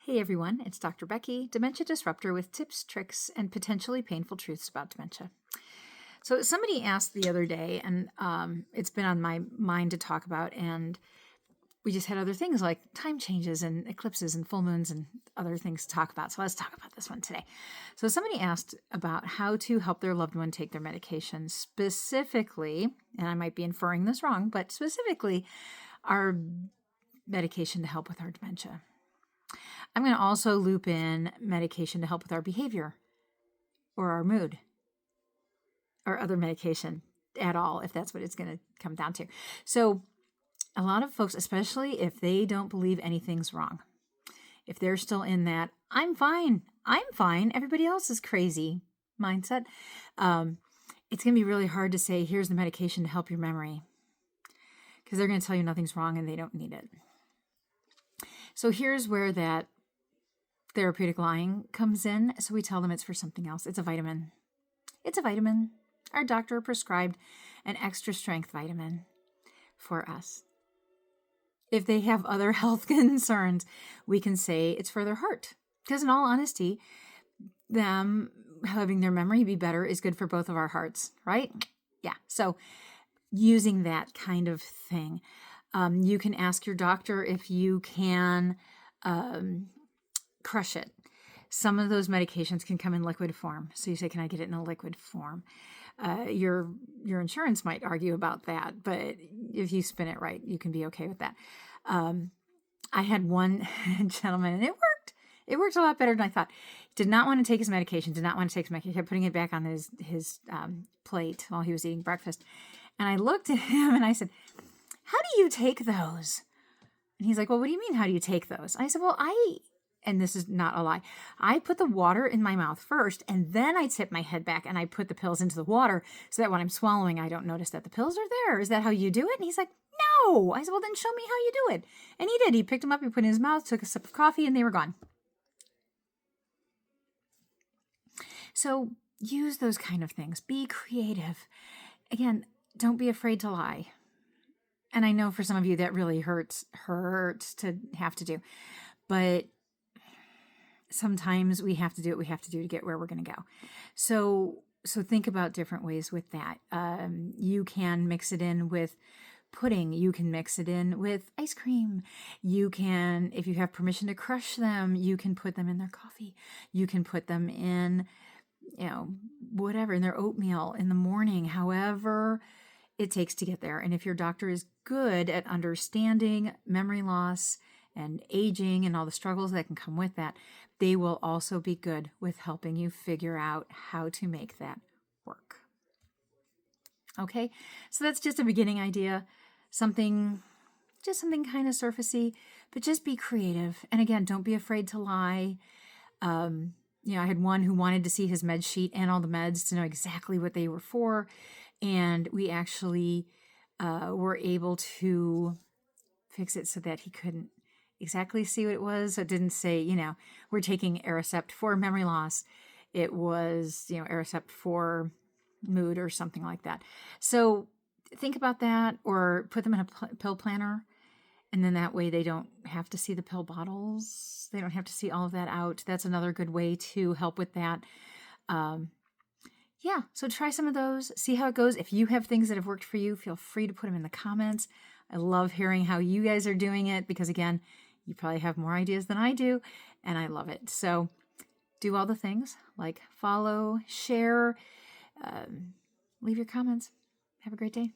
Hey everyone, it's Dr. Becky, Dementia Disruptor, with tips, tricks, and potentially painful truths about dementia. So somebody asked the other day, and it's been on my mind to talk about, and we just had other things like time changes and eclipses and full moons and other things to talk about. So let's talk about this one today. So somebody asked about how to help their loved one take their medication, specifically, and I might be inferring this wrong, but specifically our medication to help with our dementia. I'm going to also loop in medication to help with our behavior or our mood or other medication at all, if that's what it's going to come down to. So a lot of folks, especially if they don't believe anything's wrong, if they're still in that, I'm fine, everybody else is crazy mindset, it's going to be really hard to say, here's the medication to help your memory, because they're going to tell you nothing's wrong and they don't need it. So here's where that therapeutic lying comes in. So we tell them it's for something else. It's a vitamin. It's a vitamin. Our doctor prescribed an extra strength vitamin for us. If they have other health concerns, we can say it's for their heart. Because in all honesty, them having their memory be better is good for both of our hearts, right? Yeah. So using that kind of thing. You can ask your doctor if you can crush it. Some of those medications can come in liquid form. So you say, can I get it in a liquid form? Your insurance might argue about that, but if you spin it right, you can be okay with that. I had one gentleman, and it worked. It worked a lot better than I thought. Did not want to take his medication, did not want to take his medication. He kept putting it back on his plate while he was eating breakfast. And I looked at him and I said, how do you take those? And he's like, well, what do you mean, how do you take those? I said, well, and this is not a lie, I put the water in my mouth first, and then I tip my head back and I put the pills into the water so that when I'm swallowing, I don't notice that the pills are there. Is that how you do it? And he's like, no. I said, well, then show me how you do it. And he did. He picked them up, he put in his mouth, took a sip of coffee, and they were gone. So use those kind of things. Be creative. Again, don't be afraid to lie. And I know for some of you that really hurts to have to do. But sometimes we have to do what we have to do to get where we're going to go. So think about different ways with that. You can mix it in with pudding. You can mix it in with ice cream. You can, if you have permission to crush them, you can put them in their coffee. You can put them in, whatever, in their oatmeal in the morning, however it takes to get there. And if your doctor is good at understanding memory loss and aging and all the struggles that can come with that, they will also be good with helping you figure out how to make that work. Okay, so that's just a beginning idea, something kind of surfacey, but just be creative. And again, don't be afraid to lie. I had one who wanted to see his med sheet and all the meds to know exactly what they were for. And we actually were able to fix it so that he couldn't exactly see what it was. So it didn't say, we're taking Aricept for memory loss. It was, Aricept for mood or something like that. So think about that, or put them in a pill planner. And then that way they don't have to see the pill bottles. They don't have to see all of that out. That's another good way to help with that. So try some of those, see how it goes. If you have things that have worked for you, feel free to put them in the comments. I love hearing how you guys are doing it, because again, you probably have more ideas than I do, and I love it. So do all the things, like follow, share, leave your comments. Have a great day.